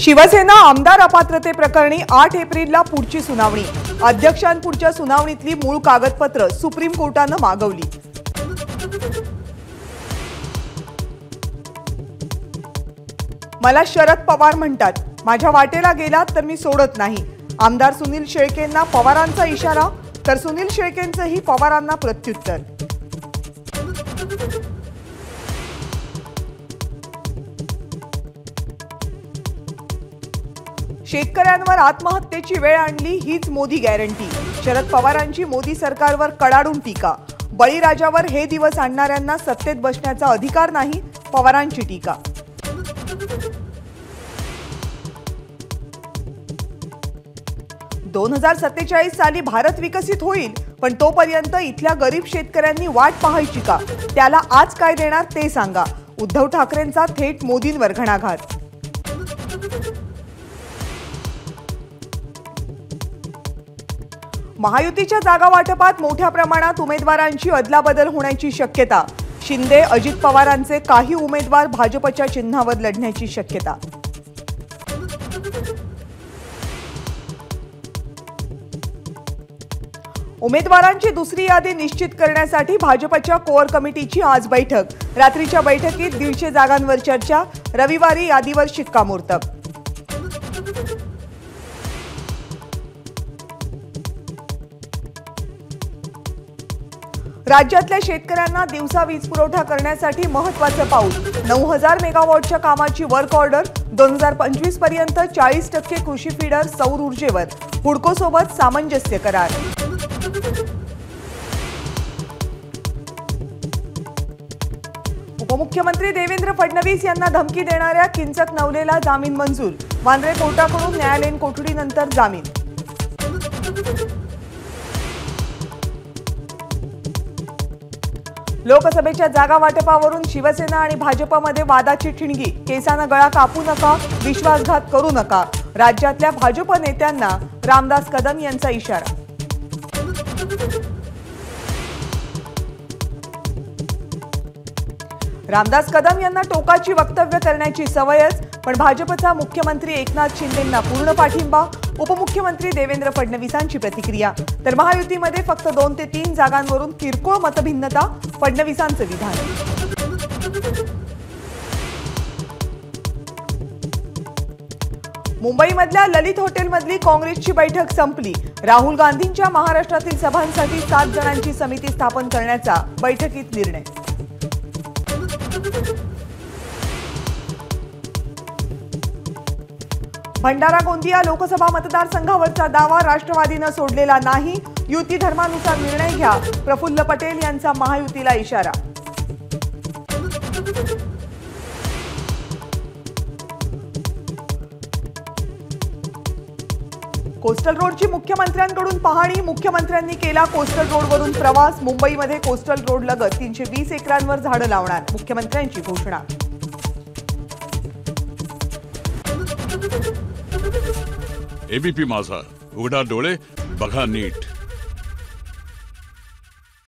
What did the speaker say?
शिवसेना आमदार अपात्रते प्रकरणी 8 एप्रिलला पुढची सुनावणी। अध्यक्षांपुढच्या सुनावणीतली मूळ कागदपत्र सुप्रीम कोर्टाने मागवली। मला शरद पवार म्हणतात, माझ्या वाटेला गेलात तर मी सोडत नाही। आमदार सुनील शेळकेंना पवारांचा इशारा, तर सुनील शेळकेंचंही पवारांना प्रत्युत्तर। शेतकऱ्यांवर आत्महत्येची वेळ आणली हीच मोदी गॅरंटी। शरद पवारांची मोदी सरकारवर कडाडून टीका। बळीराजावर हे दिवस आणणाऱ्यांना सत्तेत बसण्याचा अधिकार नाही, पवारांची टीका। दोन 2047 साली भारत विकसित होईल, पण तोपर्यंत इथल्या गरीब शेतकऱ्यांनी वाट पाहायची का? त्याला आज काय देणार ते सांगा। उद्धव ठाकरेंचा थेट मोदींवर घणाघात। महायुतीच्या जागा वाटपात मोठ्या प्रमाणात उमेदवारांची अदलाबदल होण्याची शक्यता। शिंदे अजित पवारांचे काही उमेदवार भाजपच्या चिन्हावर लढण्याची शक्यता। उमेदवारांची दुसरी यादी निश्चित करण्यासाठी भाजपच्या कोअर कमिटीची आज बैठक। रात्रीच्या बैठकीत 150 जागांवर चर्चा। रविवारी यादीवर शिक्कामोर्तब। राज्यातल्या शेतकऱ्यांना दिवसा वीज पुरवठा करण्यासाठी महत्त्वाचं पाऊल। 9000 मेगावॉटच्या कामाची वर्क ऑर्डर। 2025 पर्यंत 40% कृषी फीडर सौर ऊर्जेवर। हुडको सोबत सामंजस्य करार। उपमुख्यमंत्री देवेंद्र फडणवीस यांना धमकी देणाऱ्या किंचक नवलेला जामीन मंजूर। वांद्रे कोर्टाकडून न्यायालयीन कोठडीनंतर जामीन। लोकसभेच्या जागा वाटपावरून शिवसेना आणि भाजपमध्ये वादाची ठिणगी। केसानं गळा कापू नका, विश्वासघात करू नका। राज्यातल्या भाजप नेत्यांना रामदास कदम यांचा इशारा। रामदास कदम यांना टोकाची वक्तव्य करण्याची सवयच, पण भाजपचा मुख्यमंत्री एकनाथ शिंदेंना पूर्ण पाठिंबा। उपमुख्यमंत्री देवेंद्र फडणवीसांची प्रतिक्रिया। तर महायुतीमध्ये फक्त 2 ते 3 जागांवरून किरकोळ मतभिन्नता, फडणवीसांचं विधान। मुंबईमधल्या ललित हॉटेलमधली काँग्रेसची बैठक संपली। राहुल गांधींच्या महाराष्ट्रातील सभांसाठी 7 जणांची समिती स्थापन करण्याचा बैठकीत निर्णय। भंडारा गोंदिया लोकसभा मतदारसंघावरचा दावा राष्ट्रवादीने सोडलेला नाही। युती धर्मानुसार निर्णय घ्या, प्रफुल्ल पटेल यांचा महायुतीला इशारा। कोस्टल रोडची मुख्यमंत्र्यांकडून पाहणी। मुख्यमंत्र्यांनी केला कोस्टल रोडवरून प्रवास। मुंबईमध्ये कोस्टल रोड लगत 320 एकरांवर झाडं लावणार, मुख्यमंत्र्यांची घोषणा। एबीपी माझा, उघडा डोळे बघा नीट।